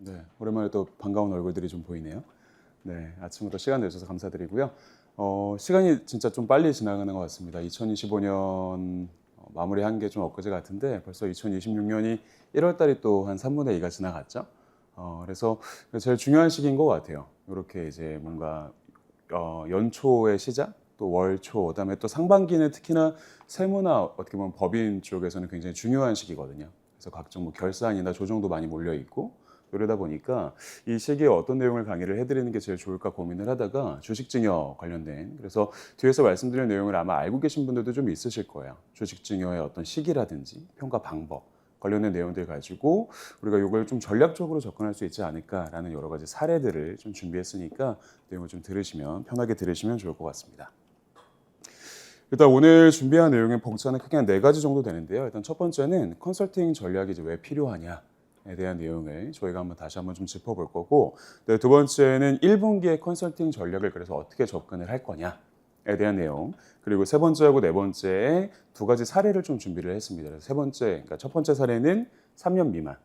네, 오랜만에 또 반가운 얼굴들이 좀 보이네요. 네, 아침부터 시간 내주셔서 감사드리고요. 시간이 진짜 좀 빨리 지나가는 것 같습니다. 2025년 마무리한 게 좀 엊그제 같은데 벌써 2026년이 1월 달이 또 한 3분의 2가 지나갔죠. 그래서 제일 중요한 시기인 것 같아요. 이렇게 이제 뭔가 연초의 시작, 또 월초, 그다음에 또 상반기는 특히나 세무나 어떻게 보면 법인 쪽에서는 굉장히 중요한 시기거든요. 그래서 각종 뭐 결산이나 조정도 많이 몰려 있고 그러다 보니까 이 시기에 어떤 내용을 강의를 해드리는 게 제일 좋을까 고민을 하다가 주식증여 관련된 그래서 뒤에서 말씀드린 내용을 아마 알고 계신 분들도 좀 있으실 거예요. 주식증여의 어떤 시기라든지 평가 방법 관련된 내용들 가지고 우리가 이걸 좀 전략적으로 접근할 수 있지 않을까라는 여러 가지 사례들을 좀 준비했으니까 내용을 좀 들으시면 편하게 들으시면 좋을 것 같습니다. 일단 오늘 준비한 내용의 벙차는 크게 한 4가지 정도 되는데요. 일단 첫 번째는 컨설팅 전략이 이제 왜 필요하냐에 대한 내용을 저희가 한번 다시 한번 좀 짚어볼 거고, 네, 두 번째는 1분기의 컨설팅 전략을 그래서 어떻게 접근을 할 거냐에 대한 내용, 그리고 세 번째하고 네 번째에 2가지 사례를 좀 준비를 했습니다. 그래서 세 번째, 그러니까 첫 번째 사례는 3년 미만,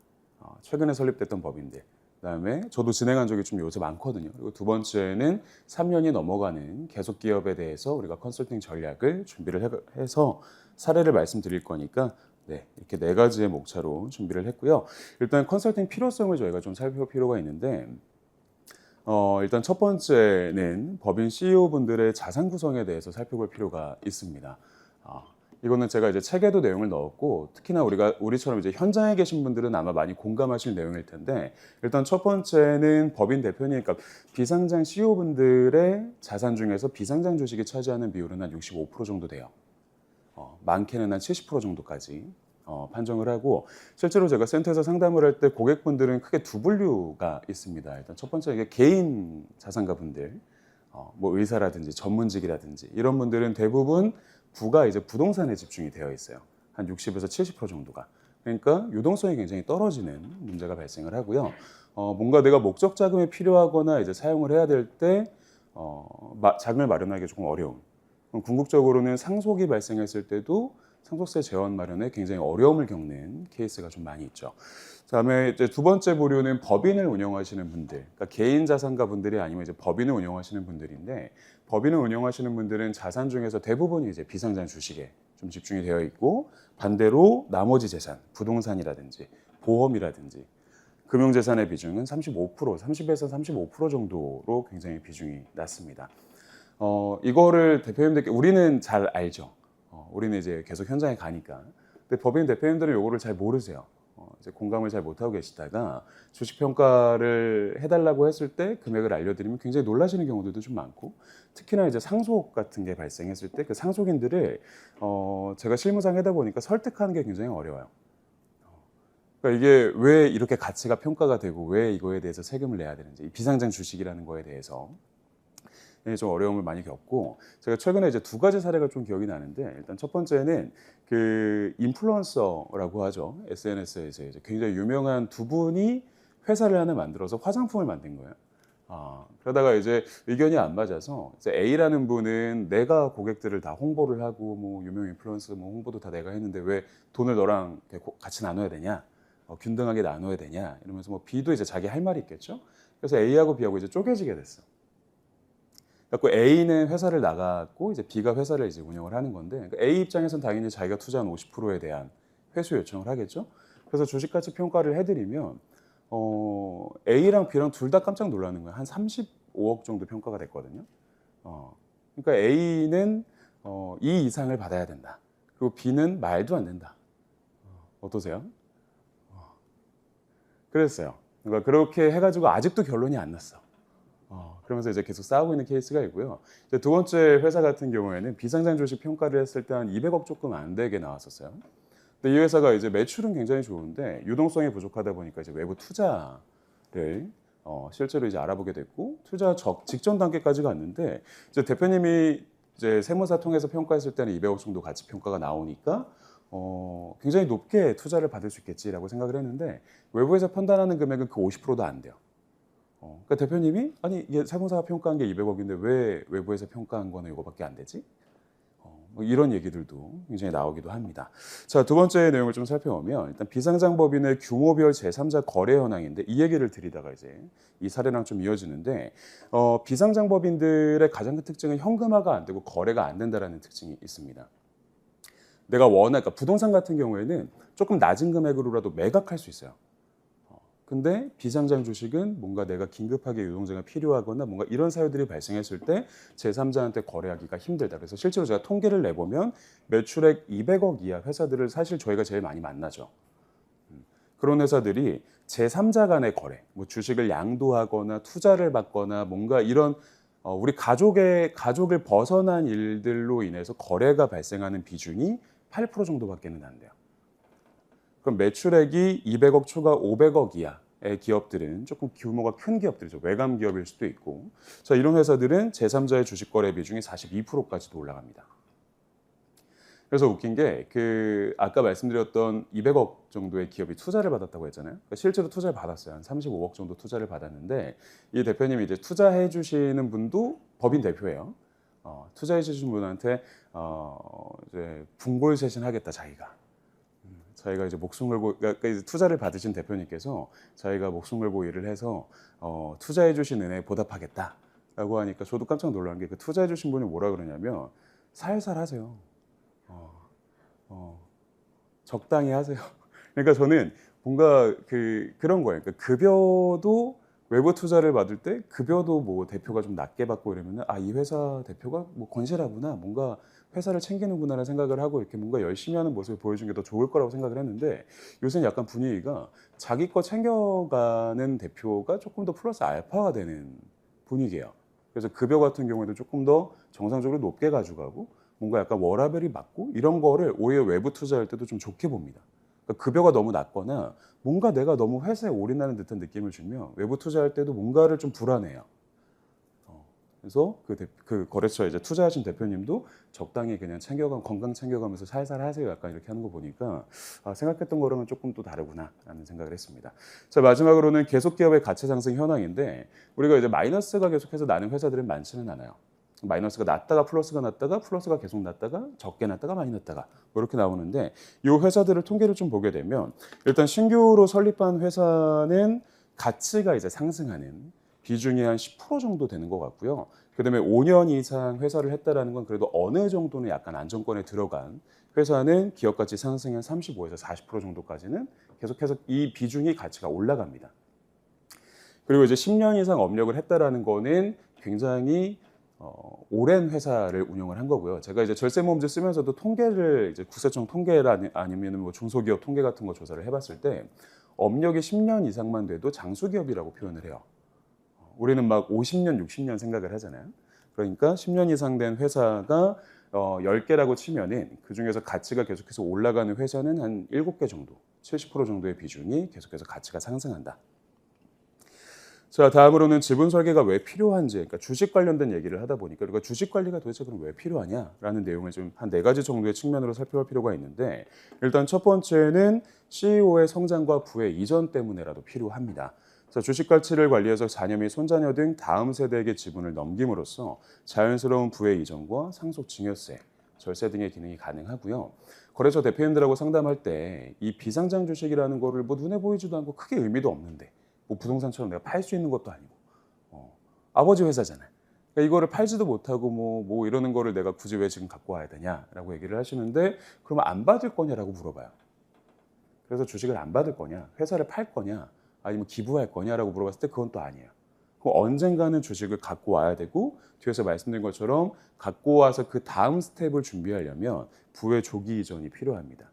최근에 설립됐던 법인들. 그다음에 저도 진행한 적이 좀 요새 많거든요. 그리고 두 번째는 3년이 넘어가는 계속 기업에 대해서 우리가 컨설팅 전략을 준비를 해서 사례를 말씀드릴 거니까 네, 이렇게 4가지의 목차로 준비를 했고요. 일단 컨설팅 필요성을 저희가 좀 살펴볼 필요가 있는데 일단 첫 번째는 법인 CEO 분들의 자산 구성에 대해서 살펴볼 필요가 있습니다. 이거는 제가 이제 책에도 내용을 넣었고 특히나 우리처럼 이제 현장에 계신 분들은 아마 많이 공감하실 내용일 텐데 일단 첫 번째는 법인 대표님, 그러니까 비상장 CEO 분들의 자산 중에서 비상장 주식이 차지하는 비율은 한 65% 정도 돼요. 많게는 한 70% 정도까지 판정을 하고 실제로 제가 센터에서 상담을 할 때 고객분들은 크게 2분류가 있습니다. 일단 첫 번째 이게 개인 자산가 분들, 뭐 의사라든지 전문직이라든지 이런 분들은 대부분 부가 이제 부동산에 집중이 되어 있어요. 한 60에서 70% 정도가. 그러니까 유동성이 굉장히 떨어지는 문제가 발생을 하고요. 뭔가 내가 목적 자금이 필요하거나 이제 사용을 해야 될 때 자금을 마련하기 조금 어려움. 궁극적으로는 상속이 발생했을 때도 상속세 재원 마련에 굉장히 어려움을 겪는 케이스가 좀 많이 있죠. 그다음에 이제 두 번째 부류는 법인을 운영하시는 분들, 그러니까 개인 자산가 분들이 아니면 이제 법인을 운영하시는 분들인데 법인을 운영하시는 분들은 자산 중에서 대부분이 이제 비상장 주식에 좀 집중이 되어 있고 반대로 나머지 재산, 부동산이라든지 보험이라든지 금융재산의 비중은 30에서 35% 정도로 굉장히 비중이 낮습니다. 이거를 대표님들께 우리는 잘 알죠. 우리는 이제 계속 현장에 가니까. 근데 법인 대표님들은 이거를 잘 모르세요. 이제 공감을 잘 못하고 계시다가 주식 평가를 해달라고 했을 때 금액을 알려드리면 굉장히 놀라시는 경우들도 좀 많고 특히나 이제 상속 같은 게 발생했을 때 그 상속인들을 제가 실무상 하다 보니까 설득하는 게 굉장히 어려워요. 그러니까 이게 왜 이렇게 가치가 평가가 되고 왜 이거에 대해서 세금을 내야 되는지 이 비상장 주식이라는 거에 대해서 좀 어려움을 많이 겪고 제가 최근에 이제 2가지 사례가 좀 기억이 나는데 일단 첫 번째는 그 인플루언서라고 하죠. SNS에서 이제 굉장히 유명한 2분이 회사를 하나 만들어서 화장품을 만든 거예요. 그러다가 이제 의견이 안 맞아서 이제 A라는 분은 내가 고객들을 다 홍보를 하고 뭐 유명 인플루언서 뭐 홍보도 다 내가 했는데 왜 돈을 너랑 같이 나눠야 되냐? 균등하게 나눠야 되냐? 이러면서 뭐 B도 이제 자기 할 말이 있겠죠. 그래서 A하고 B하고 이제 쪼개지게 됐어. 그래서 A는 회사를 나갔고 이제 B가 회사를 이제 운영을 하는 건데 그러니까 A 입장에서는 당연히 자기가 투자한 50%에 대한 회수 요청을 하겠죠. 그래서 주식 가치 평가를 해드리면 A랑 B랑 둘 다 깜짝 놀라는 거예요. 한 35억 정도 평가가 됐거든요. 그러니까 A는 2 이상을 받아야 된다. 그리고 B는 말도 안 된다. 어떠세요? 그랬어요. 그러니까 그렇게 해가지고 아직도 결론이 안 났어. 그러면서 이제 계속 싸우고 있는 케이스가 있고요. 이제 두 번째 회사 같은 경우에는 비상장 주식 평가를 했을 때 한 200억 조금 안 되게 나왔었어요. 근데 이 회사가 이제 매출은 굉장히 좋은데 유동성이 부족하다 보니까 이제 외부 투자를 실제로 이제 알아보게 됐고 투자 직전 단계까지 갔는데 이제 대표님이 이제 세무사 통해서 평가했을 때는 200억 정도 가치 평가가 나오니까 굉장히 높게 투자를 받을 수 있겠지라고 생각을 했는데 외부에서 판단하는 금액은 그 50%도 안 돼요. 그러니까 대표님이 아니 이게 세무사가 평가한 게 200억인데 왜 외부에서 평가한 거는 이거밖에 안 되지? 뭐 이런 얘기들도 굉장히 나오기도 합니다. 자, 두 번째 내용을 좀 살펴보면 일단 비상장법인의 규모별 제3자 거래 현황인데 이 얘기를 드리다가 이제 이 사례랑 좀 이어지는데 비상장법인들의 가장 큰 특징은 현금화가 안 되고 거래가 안 된다라는 특징이 있습니다. 내가 그러니까 부동산 같은 경우에는 조금 낮은 금액으로라도 매각할 수 있어요. 근데 비상장 주식은 뭔가 내가 긴급하게 유동자가 필요하거나 뭔가 이런 사유들이 발생했을 때 제3자한테 거래하기가 힘들다. 그래서 실제로 제가 통계를 내보면 매출액 200억 이하 회사들을 사실 저희가 제일 많이 만나죠. 그런 회사들이 제3자 간의 거래, 뭐 주식을 양도하거나 투자를 받거나 뭔가 이런 우리 가족을 벗어난 일들로 인해서 거래가 발생하는 비중이 8% 정도밖에는 안 돼요. 그럼 매출액이 200억 초과 500억 이하의 기업들은 조금 규모가 큰 기업들이죠. 외감 기업일 수도 있고. 자, 이런 회사들은 제3자의 주식 거래 비중이 42%까지도 올라갑니다. 그래서 웃긴 게 아까 말씀드렸던 200억 정도의 기업이 투자를 받았다고 했잖아요. 그러니까 실제로 투자를 받았어요. 한 35억 정도 투자를 받았는데 이 대표님이 이제 투자해 주시는 분도 법인 대표예요. 투자해 주신 분한테 이제 분골쇄신하겠다 자기가. 자기가 이제 목숨 걸고 그러니까 이제 투자를 받으신 대표님께서 자기가 목숨 걸고 일을 해서 투자해 주신 은혜에 보답하겠다라고 하니까 저도 깜짝 놀란 게 그 투자해 주신 분이 뭐라 그러냐면 살살 하세요. 적당히 하세요. 그러니까 저는 뭔가 그런 거예요. 그러니까 급여도 외부 투자를 받을 때 급여도 뭐 대표가 좀 낮게 받고 이러면은 이 회사 대표가 뭐 건실하구나, 뭔가 회사를 챙기는구나라는 생각을 하고 이렇게 뭔가 열심히 하는 모습을 보여준 게 더 좋을 거라고 생각을 했는데 요새는 약간 분위기가 자기 거 챙겨가는 대표가 조금 더 플러스 알파가 되는 분위기예요. 그래서 급여 같은 경우에도 조금 더 정상적으로 높게 가져가고 뭔가 약간 워라밸이 맞고 이런 거를 오히려 외부 투자할 때도 좀 좋게 봅니다. 그러니까 급여가 너무 낮거나 뭔가 내가 너무 회사에 올인하는 듯한 느낌을 주면 외부 투자할 때도 뭔가를 좀 불안해요. 그래서 그 거래처에 이제 투자하신 대표님도 적당히 그냥 건강 챙겨가면서 살살 하세요. 약간 이렇게 하는 거 보니까 생각했던 거랑은 조금 또 다르구나라는 생각을 했습니다. 자, 마지막으로는 계속 기업의 가치 상승 현황인데 우리가 이제 마이너스가 계속해서 나는 회사들은 많지는 않아요. 마이너스가 났다가 플러스가 났다가 플러스가 계속 났다가 적게 났다가 많이 났다가 뭐 이렇게 나오는데 이 회사들을 통계를 좀 보게 되면 일단 신규로 설립한 회사는 가치가 이제 상승하는 비중이 한 10% 정도 되는 것 같고요. 그다음에 5년 이상 회사를 했다라는 건 그래도 어느 정도는 약간 안정권에 들어간 회사는 기업 가치 상승이 한 35에서 40% 정도까지는 계속해서 이 비중이 가치가 올라갑니다. 그리고 이제 10년 이상 업력을 했다라는 거는 굉장히 오랜 회사를 운영을 한 거고요. 제가 이제 절세모음제 쓰면서도 통계를 이제 국세청 통계라 아니면 뭐 중소기업 통계 같은 거 조사를 해봤을 때 업력이 10년 이상만 돼도 장수기업이라고 표현을 해요. 우리는 막 50년, 60년 생각을 하잖아요. 그러니까 10년 이상 된 회사가 10개라고 치면은 그중에서 가치가 계속해서 올라가는 회사는 한 7개 정도, 70% 정도의 비중이 계속해서 가치가 상승한다. 자, 다음으로는 지분 설계가 왜 필요한지, 그러니까 주식 관련된 얘기를 하다 보니까 그러니까 주식 관리가 도대체 그럼 왜 필요하냐라는 내용을 좀 한 4가지 정도의 측면으로 살펴볼 필요가 있는데 일단 첫 번째는 CEO의 성장과 부의 이전 때문에라도 필요합니다. 자, 주식 가치를 관리해서 자녀 및 손자녀 등 다음 세대에게 지분을 넘김으로써 자연스러운 부의 이전과 상속 증여세, 절세 등의 기능이 가능하고요. 거래처 대표님들하고 상담할 때 이 비상장 주식이라는 거를 뭐 눈에 보이지도 않고 크게 의미도 없는데 뭐 부동산처럼 내가 팔 수 있는 것도 아니고 아버지 회사잖아요. 그러니까 이거를 팔지도 못하고 뭐 이러는 거를 내가 굳이 왜 지금 갖고 와야 되냐라고 얘기를 하시는데 그러면 안 받을 거냐라고 물어봐요. 그래서 주식을 안 받을 거냐, 회사를 팔 거냐, 아니면 기부할 거냐라고 물어봤을 때 그건 또 아니에요. 그럼 언젠가는 주식을 갖고 와야 되고 뒤에서 말씀드린 것처럼 갖고 와서 그 다음 스텝을 준비하려면 부의 조기 이전이 필요합니다.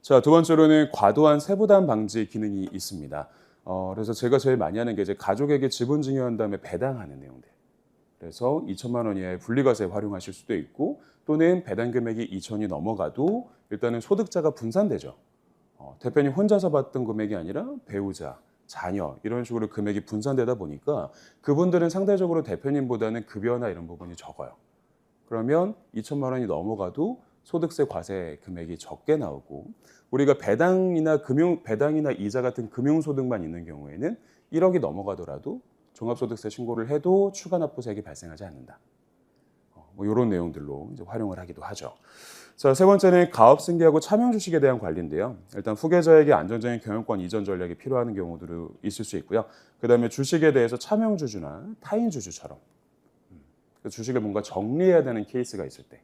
자, 두 번째로는 과도한 세부담 방지 기능이 있습니다. 그래서 제가 제일 많이 하는 게 이제 가족에게 지분 증여한 다음에 배당하는 내용들. 그래서 2천만 원 이하의 분리과세 활용하실 수도 있고 또는 배당 금액이 2천이 넘어가도 일단은 소득자가 분산되죠. 대표님 혼자서 받던 금액이 아니라 배우자, 자녀 이런 식으로 금액이 분산되다 보니까 그분들은 상대적으로 대표님보다는 급여나 이런 부분이 적어요. 그러면 2천만 원이 넘어가도 소득세 과세 금액이 적게 나오고 우리가 배당이나 이자 같은 금융소득만 있는 경우에는 1억이 넘어가더라도 종합소득세 신고를 해도 추가 납부세액이 발생하지 않는다. 뭐 이런 내용들로 이제 활용을 하기도 하죠. 자, 세 번째는 가업 승계하고 차명 주식에 대한 관리인데요. 일단 후계자에게 안정적인 경영권 이전 전략이 필요한 경우도 있을 수 있고요. 그다음에 주식에 대해서 차명 주주나 타인 주주처럼 주식을 뭔가 정리해야 되는 케이스가 있을 때,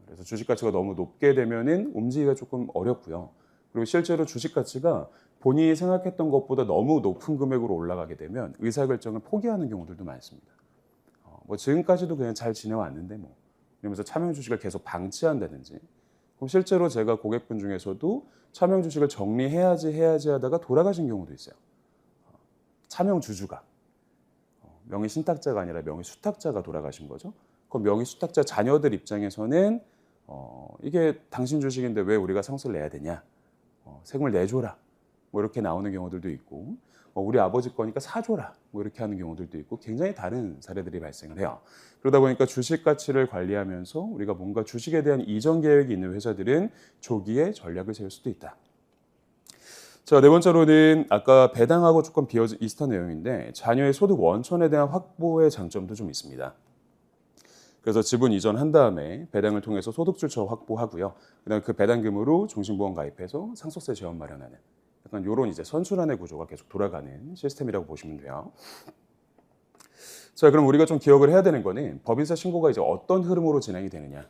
그래서 주식 가치가 너무 높게 되면은 움직이기가 조금 어렵고요. 그리고 실제로 주식 가치가 본인이 생각했던 것보다 너무 높은 금액으로 올라가게 되면 의사결정을 포기하는 경우들도 많습니다. 뭐 지금까지도 그냥 잘 지내왔는데 뭐 이러면서 차명 주식을 계속 방치한다든지, 그럼 실제로 제가 고객분 중에서도 차명 주식을 정리해야지 하다가 돌아가신 경우도 있어요. 차명 주주가 명의 신탁자가 아니라 명의 수탁자가 돌아가신 거죠. 그럼 명의 수탁자 자녀들 입장에서는 이게 당신 주식인데 왜 우리가 상속을 내야 되냐, 세금을 내줘라, 뭐 이렇게 나오는 경우들도 있고, 우리 아버지 거니까 사줘라, 뭐 이렇게 하는 경우들도 있고, 굉장히 다른 사례들이 발생을 해요. 그러다 보니까 주식 가치를 관리하면서 우리가 뭔가 주식에 대한 이전 계획이 있는 회사들은 조기에 전략을 세울 수도 있다. 자, 네 번째로는 아까 배당하고 조금 비슷한 내용인데 자녀의 소득 원천에 대한 확보의 장점도 좀 있습니다. 그래서 지분 이전한 다음에 배당을 통해서 소득 출처 확보하고요. 그다음에 그 배당금으로 종신보험 가입해서 상속세 지원 마련하는, 약간 이런 이제 선순환의 구조가 계속 돌아가는 시스템이라고 보시면 돼요. 자, 그럼 우리가 좀 기억을 해야 되는 거는 법인세 신고가 이제 어떤 흐름으로 진행이 되느냐.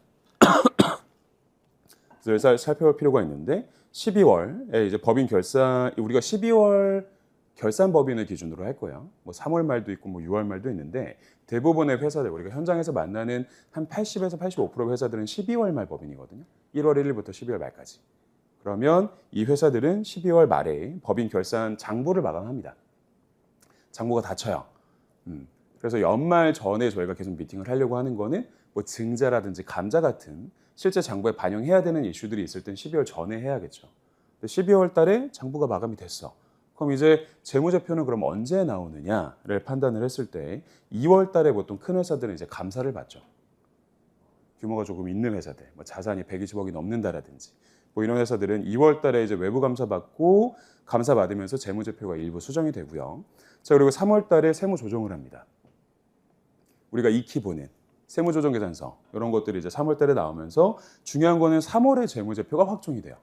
그래서 살펴볼 필요가 있는데 12월에 이제 법인 결산, 우리가 12월 결산 법인을 기준으로 할 거예요. 뭐 3월 말도 있고 뭐 6월 말도 있는데 대부분의 회사들, 우리가 현장에서 만나는 한 80에서 85% 회사들은 12월 말 법인이거든요. 1월 1일부터 12월 말까지. 그러면 이 회사들은 12월 말에 법인 결산 장부를 마감합니다. 장부가 닫혀요. 그래서 연말 전에 저희가 계속 미팅을 하려고 하는 거는 뭐 증자라든지 감자 같은 실제 장부에 반영해야 되는 이슈들이 있을 땐 12월 전에 해야겠죠. 12월 달에 장부가 마감이 됐어. 그럼 이제 재무제표는 그럼 언제 나오느냐를 판단을 했을 때 2월 달에 보통 큰 회사들은 이제 감사를 받죠. 규모가 조금 있는 회사들, 뭐 자산이 120억이 넘는다라든지 뭐 이런 회사들은 2월 달에 이제 외부 감사 받고 감사 받으면서 재무제표가 일부 수정이 되고요. 자, 그리고 3월 달에 세무 조정을 합니다. 우리가 익히 보는 세무조정계산서 이런 것들이 이제 3월 달에 나오면서 중요한 거는 3월에 재무제표가 확정이 돼요.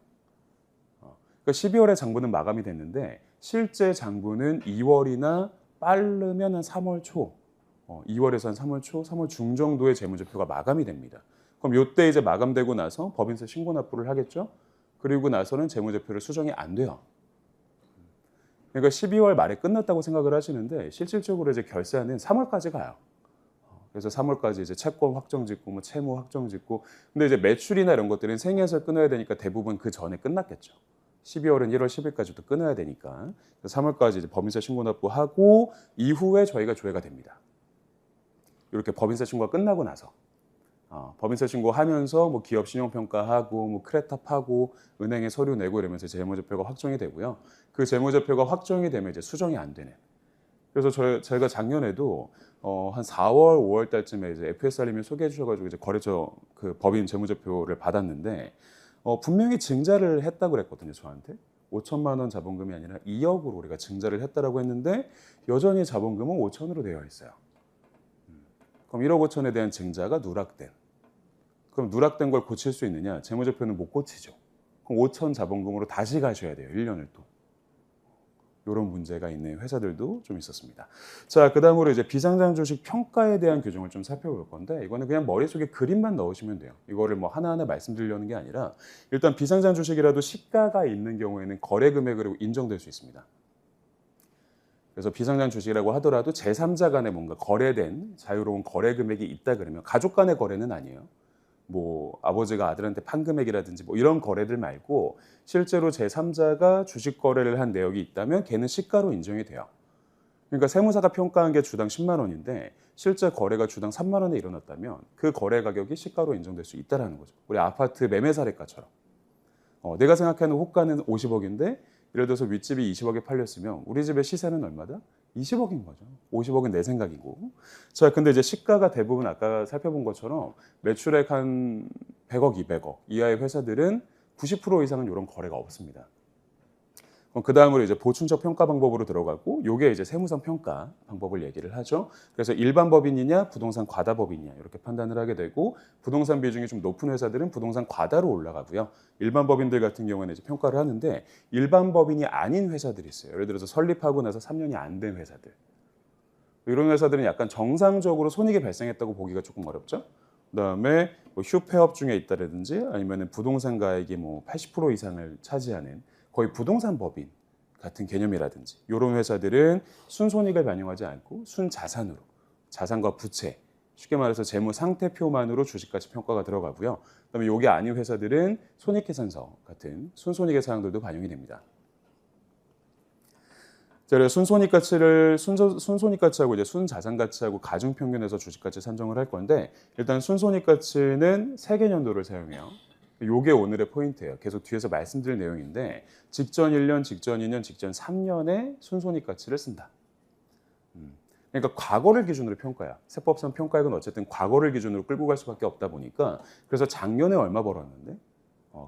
그러니까 12월에 장부는 마감이 됐는데 실제 장부는 2월이나 빠르면 한 3월 초, 2월에서 한 3월 초, 3월 중 정도의 재무제표가 마감이 됩니다. 그럼 이때 이제 마감되고 나서 법인세 신고 납부를 하겠죠. 그리고 나서는 재무제표를 수정이 안 돼요. 그러니까 12월 말에 끝났다고 생각을 하시는데 실질적으로 이제 결산은 3월까지 가요. 그래서 3월까지 이제 채권 확정 짓고 뭐 채무 확정 짓고, 근데 이제 매출이나 이런 것들은 생에서 끊어야 되니까 대부분 그 전에 끝났겠죠. 12월은 1월 10일까지도 끊어야 되니까. 그래서 3월까지 이제 법인세 신고 납부하고 이후에 저희가 조회가 됩니다. 이렇게 법인세 신고가 끝나고 나서 법인세 신고하면서 뭐 기업 신용평가하고 뭐 크레탑하고 은행에 서류 내고 이러면서 재무제표가 확정이 되고요. 그 재무제표가 확정이 되면 이제 수정이 안 되는. 그래서 저희가 작년에도 한 4월, 5월 달쯤에 이제 FSR님이 소개해 주셔가지고 이제 거래처 그 법인 재무제표를 받았는데 분명히 증자를 했다고 그랬거든요, 저한테. 5천만 원 자본금이 아니라 2억으로 우리가 증자를 했다라고 했는데 여전히 자본금은 5천으로 되어 있어요. 그럼 1억 5천에 대한 증자가 누락된. 그럼 누락된 걸 고칠 수 있느냐? 재무제표는 못 고치죠. 그럼 5천 자본금으로 다시 가셔야 돼요, 1년을 또. 이런 문제가 있는 회사들도 좀 있었습니다. 자, 그다음으로 이제 비상장 주식 평가에 대한 규정을 좀 살펴볼 건데 이거는 그냥 머릿속에 그림만 넣으시면 돼요. 이거를 뭐 하나하나 말씀드리려는 게 아니라 일단 비상장 주식이라도 시가가 있는 경우에는 거래 금액으로 인정될 수 있습니다. 그래서 비상장 주식이라고 하더라도 제3자 간에 뭔가 거래된 자유로운 거래 금액이 있다 그러면 가족 간의 거래는 아니에요. 뭐 아버지가 아들한테 판 금액이라든지 뭐 이런 거래들 말고 실제로 제3자가 주식 거래를 한 내역이 있다면 걔는 시가로 인정이 돼요. 그러니까 세무사가 평가한 게 주당 10만 원인데 실제 거래가 주당 3만 원에 일어났다면 그 거래 가격이 시가로 인정될 수 있다는 거죠. 우리 아파트 매매 사례가처럼. 내가 생각하는 호가는 50억인데 예를 들어서 윗집이 20억에 팔렸으면 우리 집의 시세는 얼마다? 20억인 거죠. 50억은 내 생각이고. 자, 근데 이제 시가가 대부분 아까 살펴본 것처럼 매출액 한 100억, 200억 이하의 회사들은 90% 이상은 이런 거래가 없습니다. 그 다음으로 이제 보충적 평가 방법으로 들어가고 요게 이제 세무상 평가 방법을 얘기를 하죠. 그래서 일반 법인이냐 부동산 과다 법인이냐 이렇게 판단을 하게 되고 부동산 비중이 좀 높은 회사들은 부동산 과다로 올라가고요. 일반 법인들 같은 경우에는 이제 평가를 하는데 일반 법인이 아닌 회사들이 있어요. 예를 들어서 설립하고 나서 3년이 안 된 회사들. 이런 회사들은 약간 정상적으로 손익이 발생했다고 보기가 조금 어렵죠. 그다음에 뭐 휴폐업 중에 있다라든지 아니면 부동산 가액이 뭐 80% 이상을 차지하는 거의 부동산 법인 같은 개념이라든지 이런 회사들은 순손익을 반영하지 않고 순자산으로 자산과 부채 쉽게 말해서 재무 상태표만으로 주식가치 평가가 들어가고요. 그다음에 이게 아닌 회사들은 손익계산서 같은 순손익의 사항들도 반영이 됩니다. 자, 그래서 순손익가치하고 이제 순자산가치하고 가중평균에서 주식가치 산정을 할 건데 일단 순손익가치는 세계년도를 사용해요. 요게 오늘의 포인트예요. 계속 뒤에서 말씀드릴 내용인데 직전 1년, 직전 2년, 직전 3년의 순손익가치를 쓴다. 그러니까 과거를 기준으로 평가야. 세법상 평가액은 어쨌든 과거를 기준으로 끌고 갈 수밖에 없다 보니까 그래서 작년에 얼마 벌었는데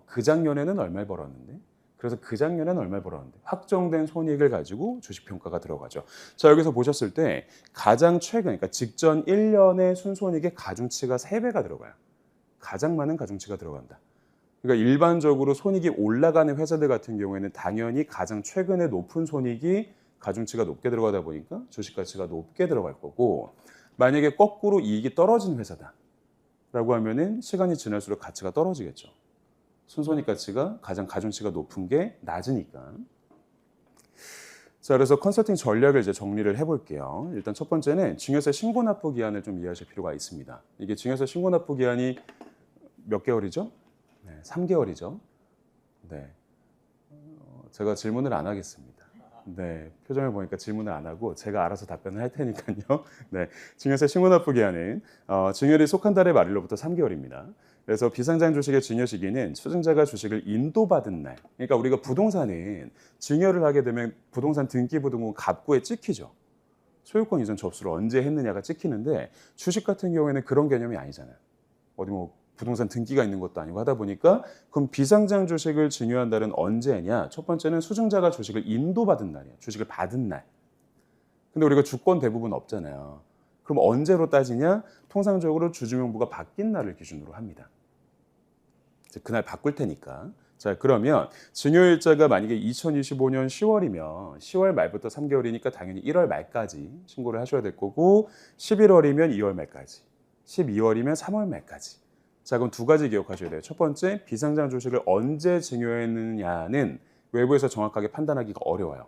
그 작년에는 얼마 벌었는데 그래서 그 작년에는 얼마 벌었는데 확정된 손익을 가지고 주식평가가 들어가죠. 자, 여기서 보셨을 때 가장 최근 그러니까 직전 1년의 순손익의 가중치가 3배가 들어가요. 가장 많은 가중치가 들어간다. 그러니까 일반적으로 손익이 올라가는 회사들 같은 경우에는 당연히 가장 최근에 높은 손익이 가중치가 높게 들어가다 보니까 주식가치가 높게 들어갈 거고 만약에 거꾸로 이익이 떨어진 회사다라고 하면은 시간이 지날수록 가치가 떨어지겠죠. 순손익 가치가 가장 가중치가 높은 게 낮으니까. 자, 그래서 컨설팅 전략을 이제 정리를 해볼게요. 일단 첫 번째는 증여세 신고 납부 기한을 좀 이해하실 필요가 있습니다. 이게 증여세 신고 납부 기한이 몇 개월이죠? 네, 3개월이죠. 네, 제가 질문을 안 하겠습니다. 네, 표정을 보니까 질문을 안 하고 제가 알아서 답변을 할 테니까요. 네, 증여세 신고 납부 기한은 증여일이 속한 달의 말일로부터 3개월입니다. 그래서 비상장 주식의 증여 시기는 수증자가 주식을 인도받은 날. 그러니까 우리가 부동산은 증여를 하게 되면 부동산 등기부등본 갑구에 찍히죠. 소유권 이전 접수를 언제 했느냐가 찍히는데 주식 같은 경우에는 그런 개념이 아니잖아요. 어디 뭐 부동산 등기가 있는 것도 아니고 하다 보니까 그럼 비상장 주식을 증여한 날은 언제냐? 첫 번째는 수증자가 주식을 인도받은 날이에요. 주식을 받은 날. 근데 우리가 주권 대부분 없잖아요. 그럼 언제로 따지냐? 통상적으로 주주명부가 바뀐 날을 기준으로 합니다. 그날 바꿀 테니까. 자, 그러면 증여일자가 만약에 2025년 10월이면 10월 말부터 3개월이니까 당연히 1월 말까지 신고를 하셔야 될 거고 11월이면 2월 말까지, 12월이면 3월 말까지. 자, 그럼 두 가지 기억하셔야 돼요. 첫 번째, 비상장 주식을 언제 증여했느냐는 외부에서 정확하게 판단하기가 어려워요.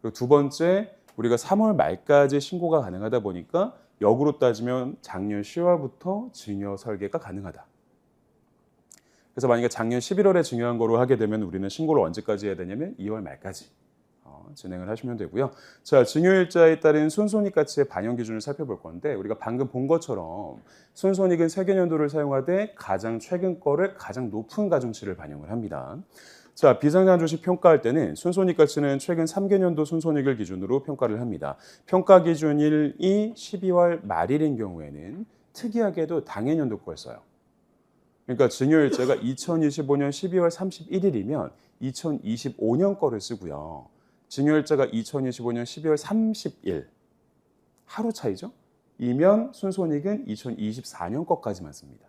그리고 두 번째, 우리가 3월 말까지 신고가 가능하다 보니까 역으로 따지면 작년 10월부터 증여 설계가 가능하다. 그래서 만약에 작년 11월에 증여한 거로 하게 되면 우리는 신고를 언제까지 해야 되냐면 2월 말까지 진행을 하시면 되고요. 자, 증여일자에 따른 순손익 가치의 반영 기준을 살펴볼 건데 우리가 방금 본 것처럼 순손익은 세계년도를 사용하되 가장 최근 거를 가장 높은 가중치를 반영을 합니다. 자, 비상장 주식 평가할 때는 순손익 가치는 최근 3개년도 순손익을 기준으로 평가를 합니다. 평가 기준일이 12월 말일인 경우에는 특이하게도 당해년도 걸 써요. 그러니까 증여일자가 2025년 12월 31일이면 2025년 거를 쓰고요. 증여일자가 2025년 12월 30일 하루 차이죠. 이면 순손익은 2024년 거까지만 씁니다.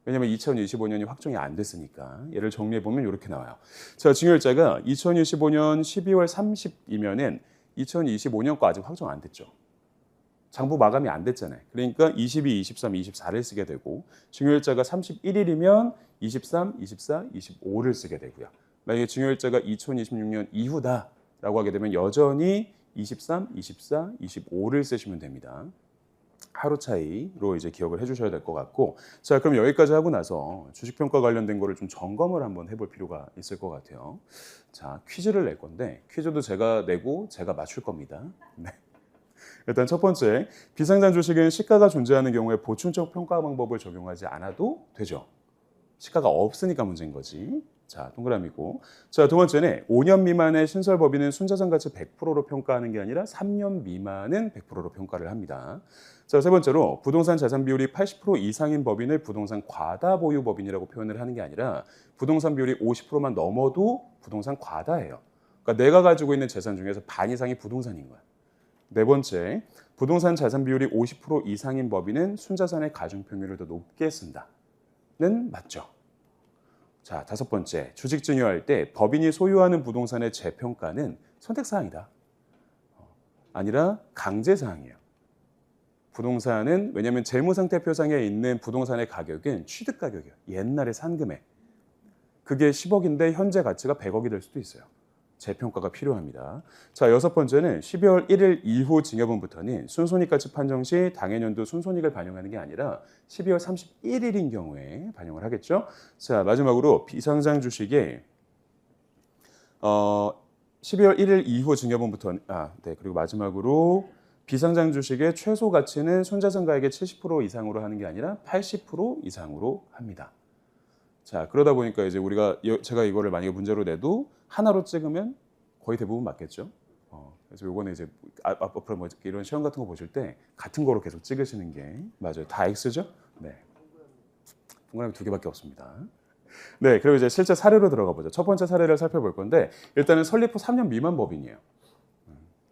왜냐하면 2025년이 확정이 안 됐으니까. 얘를 정리해보면 이렇게 나와요. 자, 증여일자가 2025년 12월 30이면은 2025년 거 아직 확정 안 됐죠. 장부 마감이 안 됐잖아요. 그러니까 22, 23, 24를 쓰게 되고 증여일자가 31일이면 23, 24, 25를 쓰게 되고요. 만약에 증여일자가 2026년 이후다라고 하게 되면 여전히 23, 24, 25를 쓰시면 됩니다. 하루 차이로 이제 기억을 해주셔야 될 것 같고 자, 그럼 여기까지 하고 나서 주식평가 관련된 거를 좀 점검을 한번 해볼 필요가 있을 것 같아요. 자, 퀴즈를 낼 건데 퀴즈도 제가 내고 제가 맞출 겁니다. 네. 일단 첫 번째, 비상장 주식은 시가가 존재하는 경우에 보충적 평가 방법을 적용하지 않아도 되죠. 시가가 없으니까 문제인 거지. 자, 동그라미고. 자, 두 번째는 5년 미만의 신설 법인은 순자산 가치 100%로 평가하는 게 아니라 3년 미만은 100%로 평가를 합니다. 자, 세 번째로 부동산 자산 비율이 80% 이상인 법인을 부동산 과다 보유 법인이라고 표현을 하는 게 아니라 부동산 비율이 50%만 넘어도 부동산 과다예요. 그러니까 내가 가지고 있는 재산 중에서 반 이상이 부동산인 거야. 네 번째, 부동산 자산 비율이 50% 이상인 법인은 순자산의 가중평균을 더 높게 쓴다는 맞죠. 자, 다섯 번째, 주식 증여할 때 법인이 소유하는 부동산의 재평가는 선택사항이다. 아니라 강제사항이에요. 부동산은 왜냐하면 재무상태표상에 있는 부동산의 가격은 취득가격이에요. 옛날에 산 금액. 그게 10억인데 현재 가치가 100억이 될 수도 있어요. 재평가가 필요합니다. 자, 여섯 번째는 12월 1일 이후 증여분부터는 순손익가치 판정 시 당해년도 순손익을 반영하는 게 아니라 12월 31일인 경우에 반영을 하겠죠. 자, 마지막으로 비상장 주식에 12월 1일 이후 증여분부터 그리고 마지막으로 비상장 주식의 최소 가치는 손자산가액의 70% 이상으로 하는 게 아니라 80% 이상으로 합니다. 자, 그러다 보니까 이제 제가 이거를 만약에 문제로 내도 하나로 찍으면 거의 대부분 맞겠죠. 그래서 요거는 이제 앞으로 뭐 이런 시험 같은 거 보실 때 같은 거로 계속 찍으시는 게 맞아요. 다 X죠? 네. 동그라미 2개밖에 없습니다. 네, 그리고 이제 실제 사례로 들어가 보죠. 첫 번째 사례를 살펴볼 건데 일단은 설립 후 3년 미만 법인이에요.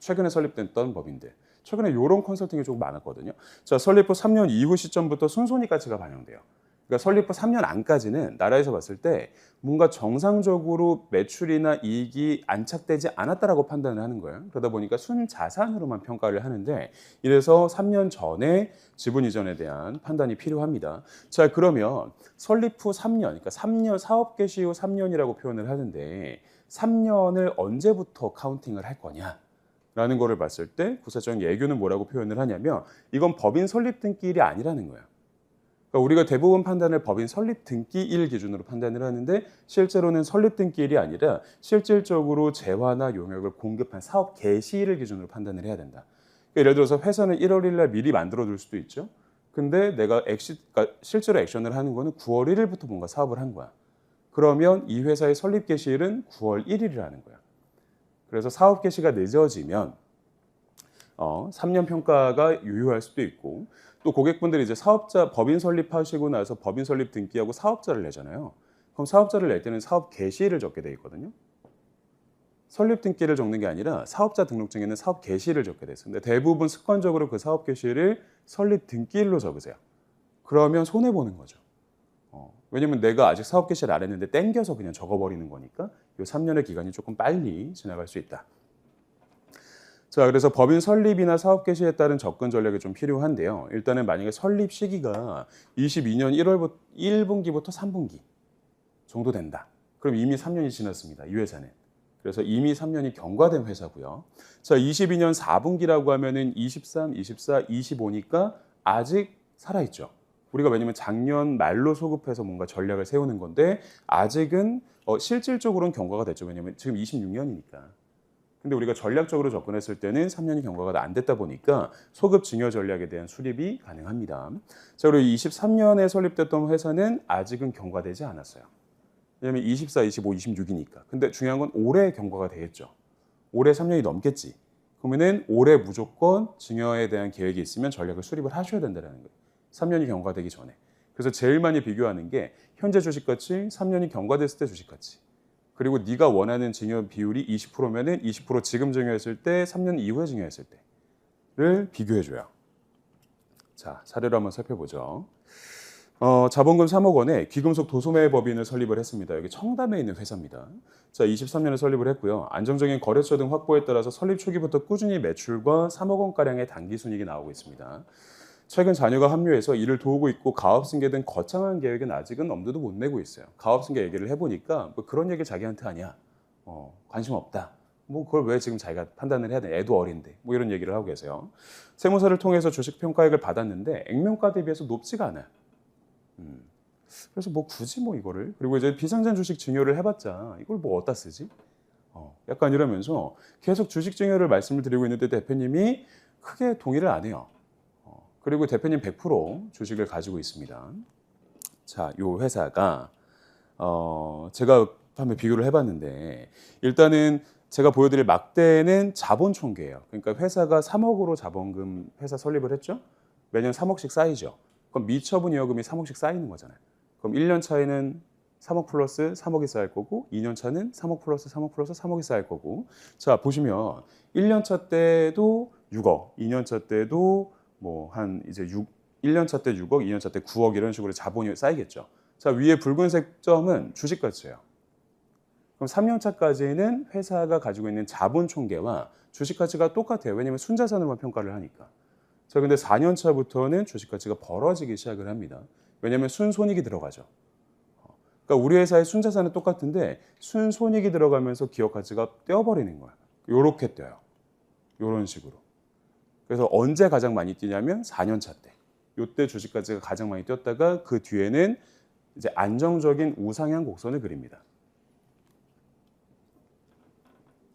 최근에 설립됐던 법인들. 최근에 이런 컨설팅이 조금 많았거든요. 자, 설립 후 3년 이후 시점부터 순손익 가치가 반영돼요. 그러니까 설립 후 3년 안까지는 나라에서 봤을 때 뭔가 정상적으로 매출이나 이익이 안착되지 않았다라고 판단을 하는 거예요. 그러다 보니까 순자산으로만 평가를 하는데 이래서 3년 전에 지분 이전에 대한 판단이 필요합니다. 자, 그러면 설립 후 3년, 그러니까 3년 사업 개시 후 3년이라고 표현을 하는데 3년을 언제부터 카운팅을 할 거냐? 라는 거를 봤을 때 구체적인 예규는 뭐라고 표현을 하냐면 이건 법인 설립 등기일이 아니라는 거예요. 그러니까 우리가 대부분 판단을 법인 설립 등기일 기준으로 판단을 하는데 실제로는 설립 등기일이 아니라 실질적으로 재화나 용역을 공급한 사업 개시일을 기준으로 판단을 해야 된다. 그러니까 예를 들어서 회사는 1월 1일 날 미리 만들어 둘 수도 있죠. 근데 내가 그러니까 실제로 액션을 하는 거는 9월 1일부터 뭔가 사업을 한 거야. 그러면 이 회사의 설립 개시일은 9월 1일이라는 거야. 그래서 사업 개시가 늦어지면 3년 평가가 유효할 수도 있고 또 고객분들이 이제 사업자 법인 설립하시고 나서 법인 설립 등기하고 사업자를 내잖아요. 그럼 사업자를 낼 때는 사업 개시일을 적게 돼 있거든요. 설립 등기를 적는 게 아니라 사업자 등록증에는 사업 개시일을 적게 돼 있습니다. 대부분 습관적으로 그 사업 개시일을 설립 등기일로 적으세요. 그러면 손해 보는 거죠. 왜냐면 내가 아직 사업 개시를 안 했는데 땡겨서 그냥 적어버리는 거니까 이 3년의 기간이 조금 빨리 지나갈 수 있다. 자, 그래서 법인 설립이나 사업 개시에 따른 접근 전략이 좀 필요한데요. 일단은 만약에 설립 시기가 22년 1분기부터 3분기 정도 된다. 그럼 이미 3년이 지났습니다. 이 회사는. 그래서 이미 3년이 경과된 회사고요. 자, 22년 4분기라고 하면은 23, 24, 25니까 아직 살아있죠. 우리가 왜냐면 작년 말로 소급해서 뭔가 전략을 세우는 건데 아직은 실질적으로는 경과가 됐죠. 왜냐면 지금 26년이니까. 근데 우리가 전략적으로 접근했을 때는 3년이 경과가 안 됐다 보니까 소급 증여 전략에 대한 수립이 가능합니다. 자, 그리고 23년에 설립됐던 회사는 아직은 경과되지 않았어요. 왜냐면 24, 25, 26이니까. 근데 중요한 건 올해 경과가 되겠죠. 올해 3년이 넘겠지. 그러면은 올해 무조건 증여에 대한 계획이 있으면 전략을 수립을 하셔야 된다는 거예요. 3년이 경과되기 전에. 그래서 제일 많이 비교하는 게 현재 주식가치, 3년이 경과됐을 때 주식가치. 그리고 네가 원하는 증여 비율이 20%면은 20% 지금 증여했을 때, 3년 이후에 증여했을 때를 비교해줘요. 자, 사례로 한번 살펴보죠. 자본금 3억 원에 귀금속 도소매 법인을 설립을 했습니다. 여기 청담에 있는 회사입니다. 자, 23년에 설립을 했고요. 안정적인 거래처 등 확보에 따라서 설립 초기부터 꾸준히 매출과 3억 원가량의 단기 순이익이 나오고 있습니다. 최근 자녀가 합류해서 이를 도우고 있고 가업승계 등 거창한 계획은 아직은 엄두도 못 내고 있어요. 가업승계 얘기를 해보니까 뭐 그런 얘기를 자기한테 하냐. 관심 없다. 뭐 그걸 왜 지금 자기가 판단을 해야 돼. 애도 어린데. 뭐 이런 얘기를 하고 계세요. 세무사를 통해서 주식평가액을 받았는데 액면가 대비해서 높지가 않아요. 그래서 뭐 굳이 뭐 이거를. 그리고 이제 비상장 주식 증여를 해봤자 이걸 뭐 어디다 쓰지? 약간 이러면서 계속 주식 증여를 말씀을 드리고 있는데 대표님이 크게 동의를 안 해요. 그리고 대표님 100% 주식을 가지고 있습니다. 자, 이 회사가 제가 한번 비교를 해봤는데 일단은 제가 보여드릴 막대는 자본 총계예요. 그러니까 회사가 3억으로 자본금 회사 설립을 했죠. 매년 3억씩 쌓이죠. 그럼 미처분 이어금이 3억씩 쌓이는 거잖아요. 그럼 1년 차에는 3억 플러스 3억이 쌓일 거고 2년 차는 3억 플러스 3억 플러스 3억이 쌓일 거고 자 보시면 1년 차 때도 6억, 2년 차 때도 뭐 한 이제 1년 차 때 6억, 2년 차 때 9억 이런 식으로 자본이 쌓이겠죠. 자 위에 붉은색 점은 주식 가치예요. 그럼 3년 차까지는 회사가 가지고 있는 자본 총계와 주식 가치가 똑같아요. 왜냐하면 순자산으로만 평가를 하니까. 자 근데 4년 차부터는 주식 가치가 벌어지기 시작을 합니다. 왜냐하면 순손익이 들어가죠. 그러니까 우리 회사의 순자산은 똑같은데 순손익이 들어가면서 기업 가치가 떼어버리는 거야. 요렇게 떼요. 요런 식으로. 그래서 언제 가장 많이 뛰냐면 4년 차 때. 요때 주식 가치가 가장 많이 뛰었다가 그 뒤에는 이제 안정적인 우상향 곡선을 그립니다.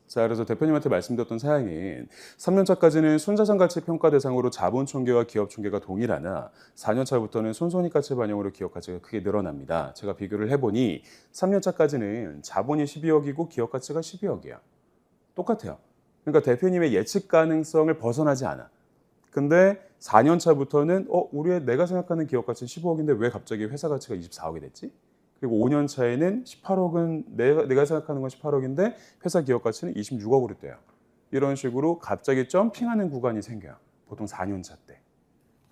자, 그래서 대표님한테 말씀드렸던 사항인 3년 차까지는 순자산 가치 평가 대상으로 자본 총계와 기업 총계가 동일하나 4년 차부터는 순손익 가치 반영으로 기업 가치가 크게 늘어납니다. 제가 비교를 해보니 3년 차까지는 자본이 12억이고 기업 가치가 12억이야. 똑같아요. 그러니까 대표님의 예측 가능성을 벗어나지 않아. 근데 4년 차부터는 우리의 내가 생각하는 기업 가치는 15억인데 왜 갑자기 회사 가치가 24억이 됐지? 그리고 5년 차에는 18억은 내가 생각하는 건 18억인데 회사 기업 가치는 26억으로 돼요. 이런 식으로 갑자기 점핑하는 구간이 생겨요. 보통 4년 차 때.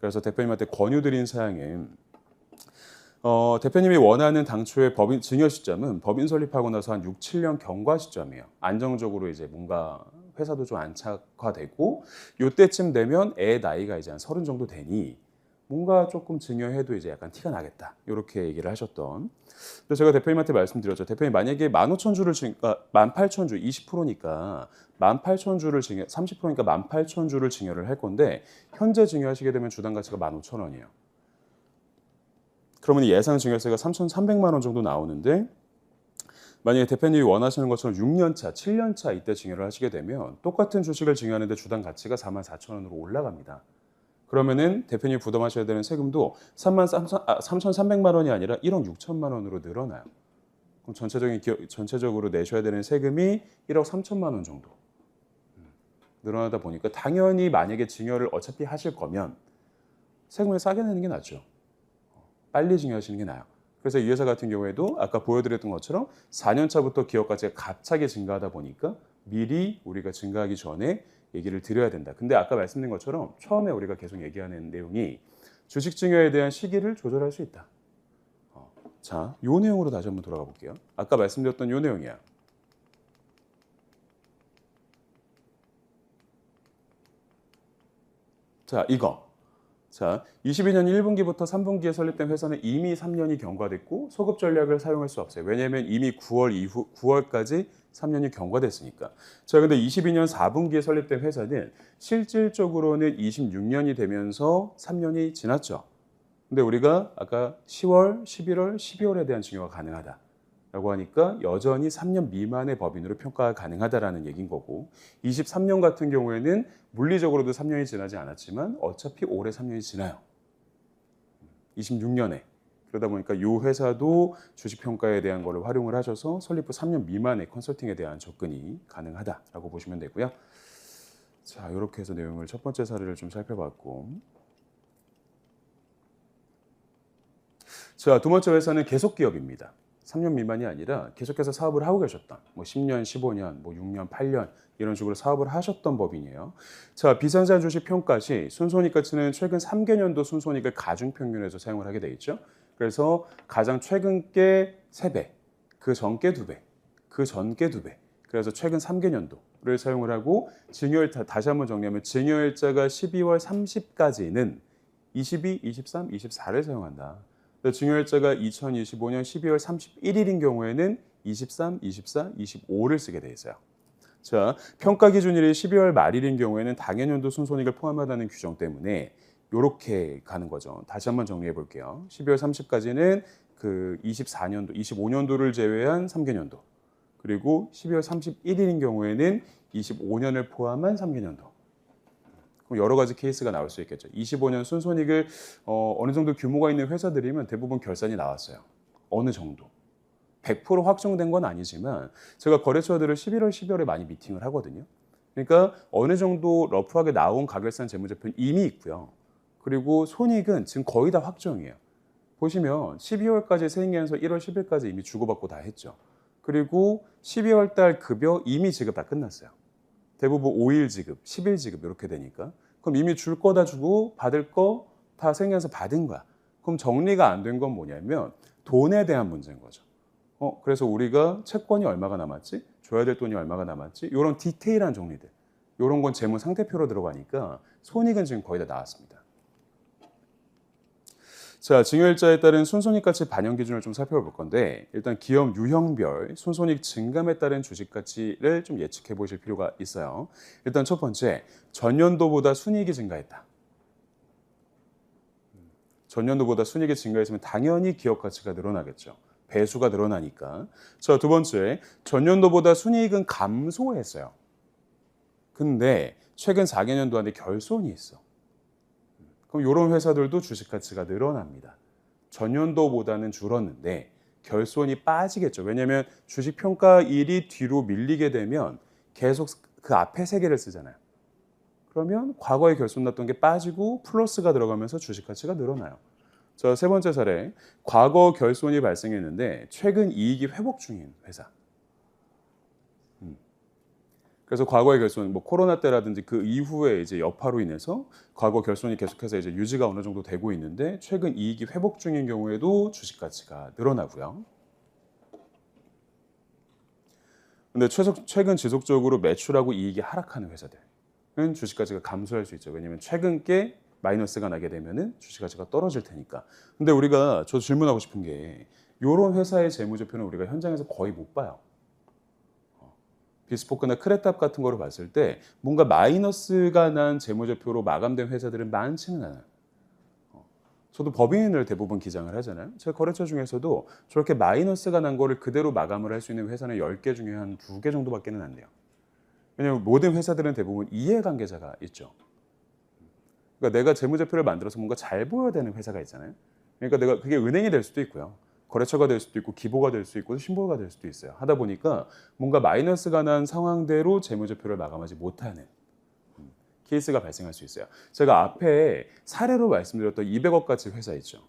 그래서 대표님한테 권유드린 사항은 대표님이 원하는 당초의 법인 증여 시점은 법인 설립하고 나서 한 6, 7년 경과 시점이에요. 안정적으로 이제 뭔가 회사도 좀 안착화되고 요때쯤 되면 애 나이가 이제 한 30 정도 되니 뭔가 조금 증여해도 이제 약간 티가 나겠다. 이렇게 얘기를 하셨던. 그래서 제가 대표님한테 말씀드렸죠. 대표님 만약에 15,000주를 18,000주 20%니까 18,000주를 증여 30%니까 18,000주를 증여를 할 건데 현재 증여하시게 되면 주당 가치가 15,000원이에요. 그러면 예상 증여세가 3,300만 원 정도 나오는데 만약에 대표님이 원하시는 것처럼 6년 차, 7년 차 이때 증여를 하시게 되면 똑같은 주식을 증여하는데 주당 가치가 44,000원으로 올라갑니다. 그러면은 대표님이 부담하셔야 되는 세금도 3,300만 원이 아니라 1억 6천만 원으로 늘어나요. 그럼 전체적으로 내셔야 되는 세금이 1억 3천만 원 정도 늘어나다 보니까 당연히 만약에 증여를 어차피 하실 거면 세금을 싸게 내는 게 낫죠. 빨리 증여하시는 게 나아요. 그래서 이 회사 같은 경우에도 아까 보여드렸던 것처럼 4년 차부터 기업 가치가 갑자기 증가하다 보니까 미리 우리가 증가하기 전에 얘기를 드려야 된다. 근데 아까 말씀드린 것처럼 처음에 우리가 계속 얘기하는 내용이 주식 증여에 대한 시기를 조절할 수 있다. 자, 요 내용으로 다시 한번 돌아가 볼게요. 아까 말씀드렸던 요 내용이야. 자, 이거. 자, 22년 1분기부터 3분기에 설립된 회사는 이미 3년이 경과됐고 소급 전략을 사용할 수 없어요. 왜냐하면 이미 9월까지 3년이 경과됐으니까. 자, 근데 22년 4분기에 설립된 회사는 실질적으로는 26년이 되면서 3년이 지났죠. 근데 우리가 아까 10월, 11월, 12월에 대한 증여가 가능하다라고 하니까 여전히 3년 미만의 법인으로 평가가 가능하다라는 얘기인 거고 23년 같은 경우에는 물리적으로도 3년이 지나지 않았지만 어차피 올해 3년이 지나요. 26년에. 그러다 보니까 이 회사도 주식평가에 대한 거를 활용을 하셔서 설립 후 3년 미만의 컨설팅에 대한 접근이 가능하다라고 보시면 되고요. 자, 이렇게 해서 내용을 첫 번째 사례를 좀 살펴봤고 자, 두 번째 회사는 계속기업입니다. 3년 미만이 아니라 계속해서 사업을 하고 계셨던 뭐 10년, 15년, 뭐 6년, 8년 이런 식으로 사업을 하셨던 법인이에요. 자, 비상자 주식 평가 시 순손익 가치는 최근 3개년도 순손익을 가중평균해서 사용을 하게 돼 있죠. 그래서 가장 최근 게 3배, 그 전께 2배, 그 전께 2배. 그래서 최근 3개년도를 사용을 하고 증여일자 다시 한번 정리하면 증여일자가 12월 30까지는 22, 23, 24를 사용한다. 증여일자가 2025년 12월 31일인 경우에는 23, 24, 25를 쓰게 돼 있어요. 자, 평가 기준일이 12월 말일인 경우에는 당해년도 순손익을 포함하다는 규정 때문에 이렇게 가는 거죠. 다시 한번 정리해 볼게요. 12월 30까지는 그 24년도, 25년도를 제외한 3개년도. 그리고 12월 31일인 경우에는 25년을 포함한 3개년도. 여러 가지 케이스가 나올 수 있겠죠. 25년 순손익을 어느 정도 규모가 있는 회사들이면 대부분 결산이 나왔어요. 어느 정도. 100% 확정된 건 아니지만 제가 거래처들을 11월, 12월에 많이 미팅을 하거든요. 그러니까 어느 정도 러프하게 나온 가결산 재무제표는 이미 있고요. 그리고 손익은 지금 거의 다 확정이에요. 보시면 12월까지 세행해서 1월 10일까지 이미 주고받고 다 했죠. 그리고 12월 달 급여 이미 지급 다 끝났어요. 대부분 5일 지급, 10일 지급 이렇게 되니까. 그럼 이미 줄 거 다 주고 받을 거 다 세행해서 받은 거야. 그럼 정리가 안 된 건 뭐냐면 돈에 대한 문제인 거죠. 그래서 우리가 채권이 얼마가 남았지? 줘야 될 돈이 얼마가 남았지? 이런 디테일한 정리들. 이런 건 재무 상태표로 들어가니까 손익은 지금 거의 다 나왔습니다. 자, 증여일자에 따른 순손익가치 반영 기준을 좀 살펴볼 건데 일단 기업 유형별 순손익 증감에 따른 주식가치를 좀 예측해 보실 필요가 있어요. 일단 첫 번째, 전년도보다 순이익이 증가했다. 전년도보다 순이익이 증가했으면 당연히 기업 가치가 늘어나겠죠. 배수가 늘어나니까. 자, 두 번째, 전년도보다 순이익은 감소했어요. 근데 최근 4개년도 안에 결손이 있어. 그럼 이런 회사들도 주식 가치가 늘어납니다. 전년도보다는 줄었는데 결손이 빠지겠죠. 왜냐하면 주식 평가일이 뒤로 밀리게 되면 계속 그 앞에 세 개를 쓰잖아요. 그러면 과거에 결손 났던 게 빠지고 플러스가 들어가면서 주식 가치가 늘어나요. 자, 세 번째 사례. 과거 결손이 발생했는데 최근 이익이 회복 중인 회사. 그래서 과거의 결손, 뭐 코로나 때라든지 그 이후에 이제 여파로 인해서 과거 결손이 계속해서 이제 유지가 어느 정도 되고 있는데 최근 이익이 회복 중인 경우에도 주식 가치가 늘어나고요. 근데 최근 지속적으로 매출하고 이익이 하락하는 회사들은 주식 가치가 감소할 수 있죠. 왜냐하면 최근 게 마이너스가 나게 되면은 주식 가치가 떨어질 테니까. 근데 우리가 저 질문하고 싶은 게 이런 회사의 재무제표는 우리가 현장에서 거의 못 봐요. 비스포크나 크레탑 같은 거로 봤을 때 뭔가 마이너스가 난 재무제표로 마감된 회사들은 많지는 않아요. 저도 법인을 대부분 기장을 하잖아요. 제 거래처 중에서도 저렇게 마이너스가 난 거를 그대로 마감을 할 수 있는 회사는 10개 중에 한 2개 정도밖에는 안 돼요. 왜냐하면 모든 회사들은 대부분 이해관계자가 있죠. 그러니까 내가 재무제표를 만들어서 뭔가 잘 보여야 되는 회사가 있잖아요. 그러니까 그게 은행이 될 수도 있고요. 거래처가 될 수도 있고 기보가 될 수도 있고 신보가 될 수도 있어요. 하다 보니까 뭔가 마이너스가 난 상황대로 재무제표를 마감하지 못하는 케이스가 발생할 수 있어요. 제가 앞에 사례로 말씀드렸던 200억 가치 회사 있죠.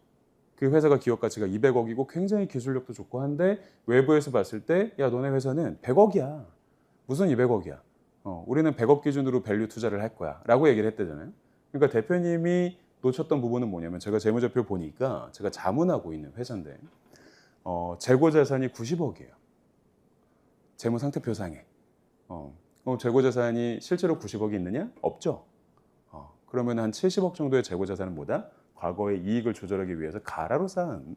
그 회사가 기업 가치가 200억이고 굉장히 기술력도 좋고 한데 외부에서 봤을 때 야, 너네 회사는 100억이야. 무슨 200억이야. 우리는 100억 기준으로 밸류 투자를 할 거야. 라고 얘기를 했대잖아요. 그러니까 대표님이 놓쳤던 부분은 뭐냐면 제가 재무제표 보니까 제가 자문하고 있는 회사인데 재고자산이 90억이에요. 재무상태표상에. 재고자산이 실제로 90억이 있느냐? 없죠. 그러면 한 70억 정도의 재고자산은 뭐다? 과거의 이익을 조절하기 위해서 가라로 쌓은.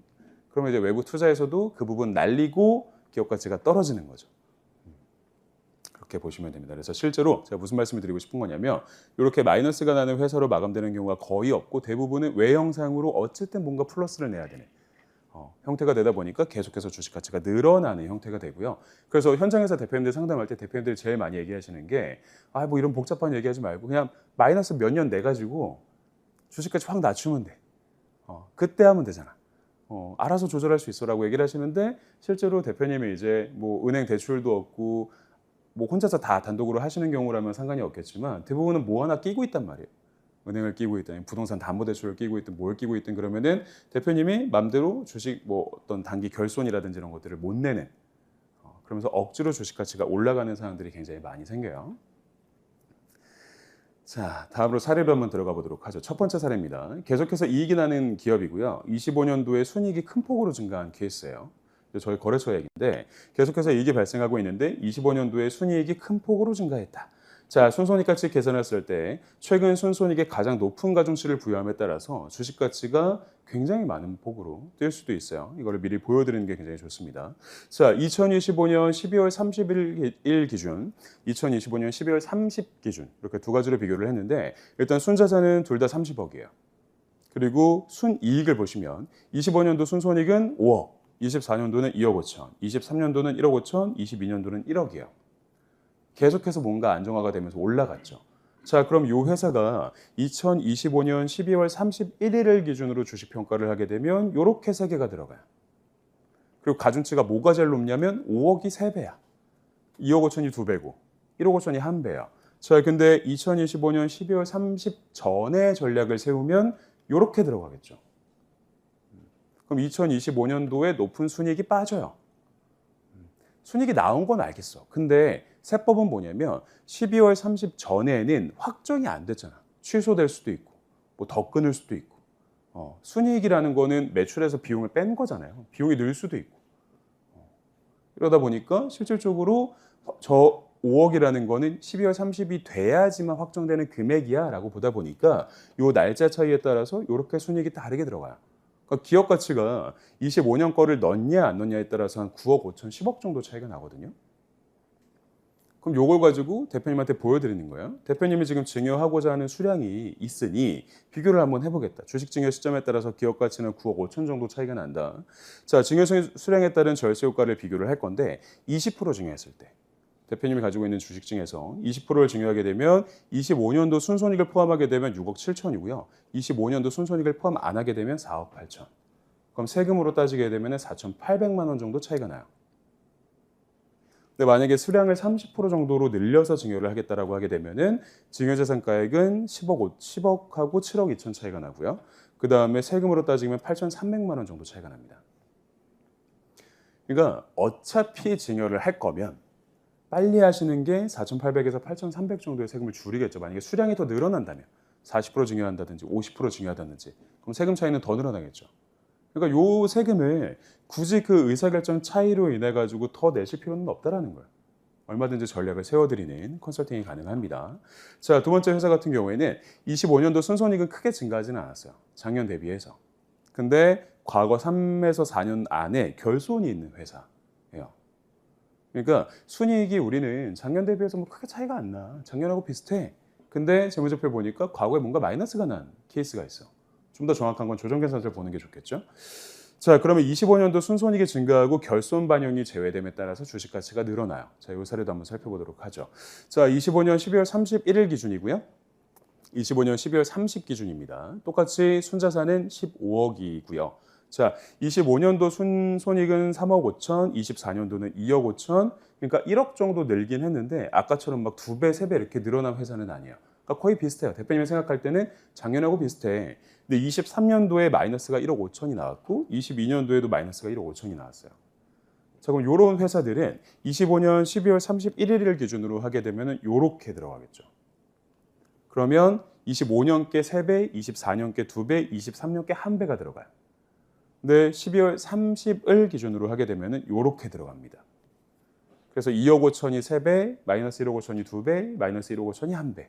그러면 이제 외부 투자에서도 그 부분 날리고 기업 가치가 떨어지는 거죠. 그렇게 보시면 됩니다. 그래서 실제로 제가 무슨 말씀을 드리고 싶은 거냐면 이렇게 마이너스가 나는 회사로 마감되는 경우가 거의 없고 대부분은 외형상으로 어쨌든 뭔가 플러스를 내야 되는 형태가 되다 보니까 계속해서 주식 가치가 늘어나는 형태가 되고요. 그래서 현장에서 대표님들 상담할 때 대표님들이 제일 많이 얘기하시는 게 뭐 이런 복잡한 얘기하지 말고 그냥 마이너스 몇 년 내가지고 주식 가치 확 낮추면 돼. 그때 하면 되잖아. 알아서 조절할 수 있어라고 얘기를 하시는데 실제로 대표님이 이제 뭐 은행 대출도 없고 뭐 혼자서 다 단독으로 하시는 경우라면 상관이 없겠지만 대부분은 뭐 하나 끼고 있단 말이에요. 은행을 끼고 있든 부동산 담보대출을 끼고 있든 뭘 끼고 있든 그러면은 대표님이 맘대로 주식 뭐 어떤 단기 결손이라든지 이런 것들을 못 내는 그러면서 억지로 주식 가치가 올라가는 상황들이 굉장히 많이 생겨요. 자, 다음으로 사례로 한번 들어가 보도록 하죠. 첫 번째 사례입니다. 계속해서 이익이 나는 기업이고요. 25년도에 순이익이 큰 폭으로 증가한 케이스예요. 저희 거래처 얘기인데 계속해서 이익이 발생하고 있는데 25년도에 순이익이 큰 폭으로 증가했다. 자, 순손익가치 계산했을 때 최근 순손익의 가장 높은 가중치를 부여함에 따라서 주식 가치가 굉장히 많은 폭으로 뛸 수도 있어요. 이거를 미리 보여드리는 게 굉장히 좋습니다. 자, 2025년 12월 30일 기준, 2025년 12월 30 기준 이렇게 두 가지로 비교를 했는데 일단 순자산은 둘 다 30억이에요. 그리고 순이익을 보시면 25년도 순손익은 5억, 24년도는 2억 5천, 23년도는 1억 5천, 22년도는 1억이에요. 계속해서 뭔가 안정화가 되면서 올라갔죠. 자, 그럼 이 회사가 2025년 12월 31일을 기준으로 주식 평가를 하게 되면 이렇게 세 개가 들어가요. 그리고 가중치가 뭐가 제일 높냐면 5억이 3배야. 2억 5천이 2배고 1억 5천이 1배야. 자, 근데 2025년 12월 30 전에 전략을 세우면 이렇게 들어가겠죠. 그럼 2025년도에 높은 순이익이 빠져요. 순이익이 나온 건 알겠어. 근데 세법은 뭐냐면 12월 30 전에는 확정이 안 됐잖아. 취소될 수도 있고 뭐 더 끊을 수도 있고. 순이익이라는 거는 매출에서 비용을 뺀 거잖아요. 비용이 늘 수도 있고. 이러다 보니까 실질적으로 저 5억이라는 거는 12월 30이 돼야지만 확정되는 금액이야 라고 보다 보니까 이 날짜 차이에 따라서 이렇게 순이익이 다르게 들어가요. 그러니까 기업 가치가 25년 거를 넣냐 안 넣냐에 따라서 한 9억 5천, 10억 정도 차이가 나거든요. 그럼 요걸 가지고 대표님한테 보여드리는 거예요. 대표님이 지금 증여하고자 하는 수량이 있으니 비교를 한번 해보겠다. 주식 증여 시점에 따라서 기업 가치는 9억 5천 정도 차이가 난다. 자, 증여 수량에 따른 절세 효과를 비교를 할 건데 20% 증여했을 때 대표님이 가지고 있는 주식 중에서 20%를 증여하게 되면 25년도 순손익을 포함하게 되면 6억 7천이고요. 25년도 순손익을 포함 안 하게 되면 4억 8천. 그럼 세금으로 따지게 되면 4,800만 원 정도 차이가 나요. 근데 만약에 수량을 30% 정도로 늘려서 증여를 하겠다라고 하게 되면은 증여재산가액은 10억하고 7억 2천 차이가 나고요. 그 다음에 세금으로 따지면 8,300만 원 정도 차이가 납니다. 그러니까 어차피 증여를 할 거면 빨리 하시는 게 4,800에서 8,300 정도의 세금을 줄이겠죠. 만약에 수량이 더 늘어난다면 40% 증여한다든지 50% 증여하다든지 그럼 세금 차이는 더 늘어나겠죠. 그러니까 요 세금을 굳이 그 의사결정 차이로 인해 가지고 더 내실 필요는 없다라는 거예요. 얼마든지 전략을 세워드리는 컨설팅이 가능합니다. 자, 두 번째 회사 같은 경우에는 25년도 순손익은 크게 증가하지는 않았어요. 작년 대비해서. 근데 과거 3에서 4년 안에 결손이 있는 회사예요. 그러니까 순이익이 우리는 작년 대비해서 뭐 크게 차이가 안 나. 작년하고 비슷해. 근데 재무제표에 보니까 과거에 뭔가 마이너스가 난 케이스가 있어. 좀 더 정확한 건 조정계산서를 보는 게 좋겠죠. 자, 그러면 25년도 순손익이 증가하고 결손 반영이 제외됨에 따라서 주식 가치가 늘어나요. 자, 이 사례도 한번 살펴보도록 하죠. 자, 25년 12월 31일 기준이고요. 25년 12월 30 기준입니다. 똑같이 순자산은 15억이고요. 자, 25년도 순손익은 3억 5천, 24년도는 2억 5천, 그러니까 1억 정도 늘긴 했는데 아까처럼 막 2배, 3배 이렇게 늘어난 회사는 아니에요. 그러니까 거의 비슷해요. 대표님이 생각할 때는 작년하고 비슷해. 근데 23년도에 마이너스가 1억 5천이 나왔고 22년도에도 마이너스가 1억 5천이 나왔어요. 자, 그럼 이런 회사들은 25년 12월 31일을 기준으로 하게 되면 이렇게 들어가겠죠. 그러면 25년께 3배, 24년께 2배, 23년께 1배가 들어가요. 근데 12월 30을 기준으로 하게 되면 이렇게 들어갑니다. 그래서 2억 5천이 3배, 마이너스 1억 5천이 2배, 마이너스 1억 5천이 1배.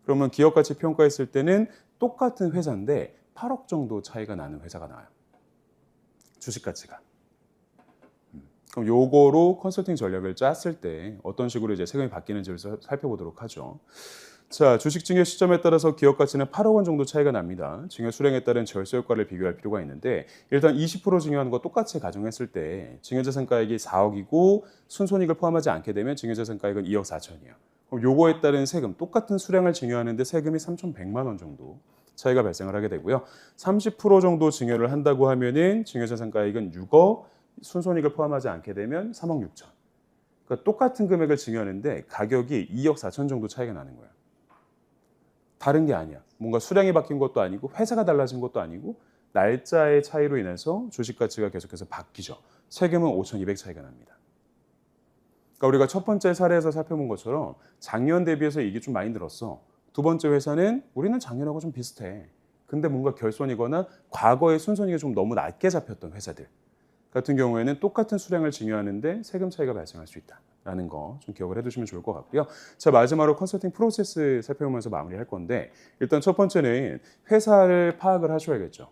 그러면 기업가치 평가했을 때는 똑같은 회사인데 8억 정도 차이가 나는 회사가 나와요. 주식가치가. 그럼 요거로 컨설팅 전략을 짰을 때 어떤 식으로 이제 세금이 바뀌는지를 살펴보도록 하죠. 자, 주식 증여 시점에 따라서 기업 가치는 8억 원 정도 차이가 납니다. 증여 수량에 따른 절세 효과를 비교할 필요가 있는데 일단 20% 증여하는 거 똑같이 가정했을 때 증여재산가액이 4억이고 순손익을 포함하지 않게 되면 증여재산가액은 2억 4천이에요. 그럼 요거에 따른 세금, 똑같은 수량을 증여하는데 세금이 3,100만 원 정도 차이가 발생을 하게 되고요. 30% 정도 증여를 한다고 하면은 증여재산가액은 6억, 순손익을 포함하지 않게 되면 3억 6천. 그러니까 똑같은 금액을 증여하는데 가격이 2억 4천 정도 차이가 나는 거예요. 다른 게 아니야. 뭔가 수량이 바뀐 것도 아니고 회사가 달라진 것도 아니고 날짜의 차이로 인해서 주식 가치가 계속해서 바뀌죠. 세금은 5,200 차이가 납니다. 그러니까 우리가 첫 번째 사례에서 살펴본 것처럼 작년 대비해서 이게 좀 많이 늘었어. 두 번째 회사는 우리는 작년하고 좀 비슷해. 근데 뭔가 결손이거나 과거의 순손익이 좀 너무 낮게 잡혔던 회사들 같은 경우에는 똑같은 수량을 증여하는데 세금 차이가 발생할 수 있다라는 거 좀 기억을 해두시면 좋을 것 같고요. 자, 마지막으로 컨설팅 프로세스 살펴보면서 마무리할 건데 일단 첫 번째는 회사를 파악을 하셔야겠죠.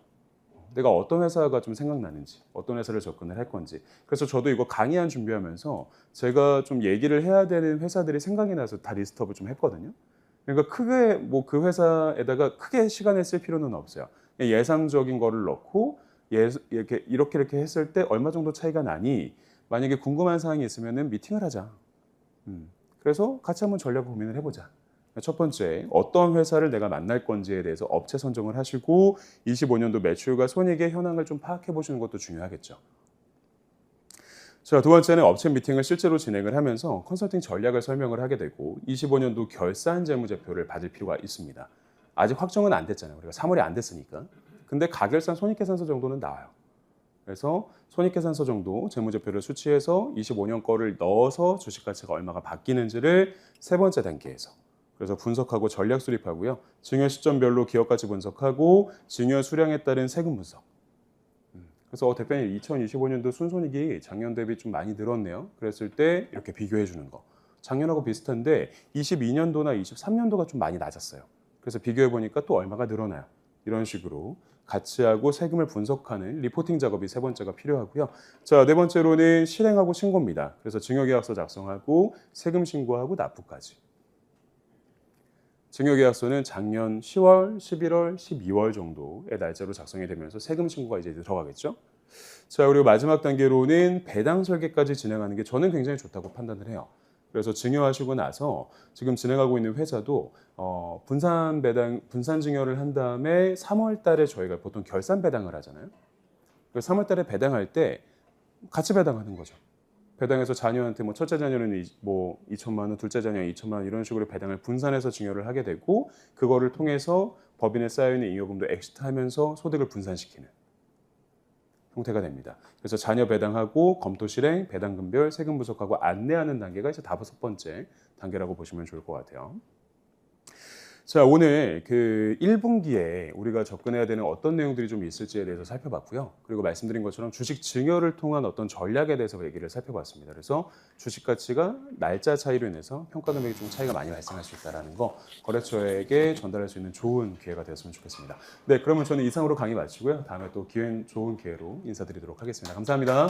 내가 어떤 회사가 좀 생각나는지, 어떤 회사를 접근을 할 건지. 그래서 저도 이거 강의안 준비하면서 제가 좀 얘기를 해야 되는 회사들이 생각이 나서 다 리스트업을 좀 했거든요. 그러니까 크게 뭐 그 회사에다가 크게 시간을 쓸 필요는 없어요. 예상적인 거를 넣고 이렇게 했을 때 얼마 정도 차이가 나니 만약에 궁금한 사항이 있으면 미팅을 하자. 그래서 같이 한번 전략 고민을 해보자. 첫 번째, 어떤 회사를 내가 만날 건지에 대해서 업체 선정을 하시고 25년도 매출과 손익의 현황을 좀 파악해 보시는 것도 중요하겠죠. 자, 두 번째는 업체 미팅을 실제로 진행을 하면서 컨설팅 전략을 설명을 하게 되고 25년도 결산 재무제표를 받을 필요가 있습니다. 아직 확정은 안 됐잖아요. 우리가 3월이 안 됐으니까. 근데 가결산 손익계산서 정도는 나와요. 그래서 손익계산서 정도 재무제표를 수치해서 25년 거를 넣어서 주식가치가 얼마가 바뀌는지를 세 번째 단계에서 그래서 분석하고 전략 수립하고요. 증여 시점별로 기업가치 분석하고 증여 수량에 따른 세금 분석. 그래서 대표님 2025년도 순손익이 작년 대비 좀 많이 늘었네요. 그랬을 때 이렇게 비교해 주는 거. 작년하고 비슷한데 22년도나 23년도가 좀 많이 낮았어요. 그래서 비교해 보니까 또 얼마가 늘어나요. 이런 식으로 가치하고 세금을 분석하는 리포팅 작업이 세 번째가 필요하고요. 자, 네 번째로는 실행하고 신고입니다. 그래서 증여계약서 작성하고 세금 신고하고 납부까지. 증여계약서는 작년 10월, 11월, 12월 정도의 날짜로 작성이 되면서 세금 신고가 이제 들어가겠죠. 자, 그리고 마지막 단계로는 배당 설계까지 진행하는 게 저는 굉장히 좋다고 판단을 해요. 그래서 증여하시고 나서 지금 진행하고 있는 회사도 분산 증여를 한 다음에 3월 달에 저희가 보통 결산 배당을 하잖아요. 그래서 3월 달에 배당할 때 같이 배당하는 거죠. 배당해서 자녀한테 뭐 첫째 자녀는 뭐 2천만 원, 둘째 자녀는 2천만 원 이런 식으로 배당을 분산해서 증여를 하게 되고 그거를 통해서 법인에 쌓여있는 잉여금도 엑시트하면서 소득을 분산시키는 형태가 됩니다. 그래서 자녀 배당하고 검토 실행, 배당금별, 세금 분석하고 안내하는 단계가 이제 다섯 번째 단계라고 보시면 좋을 것 같아요. 자, 오늘 그 1분기에 우리가 접근해야 되는 어떤 내용들이 좀 있을지에 대해서 살펴봤고요. 그리고 말씀드린 것처럼 주식 증여를 통한 어떤 전략에 대해서 얘기를 살펴봤습니다. 그래서 주식 가치가 날짜 차이로 인해서 평가 금액이 좀 차이가 많이 발생할 수 있다는 거 거래처에게 전달할 수 있는 좋은 기회가 되었으면 좋겠습니다. 네, 그러면 저는 이상으로 강의 마치고요. 다음에 또 좋은 기회로 인사드리도록 하겠습니다. 감사합니다.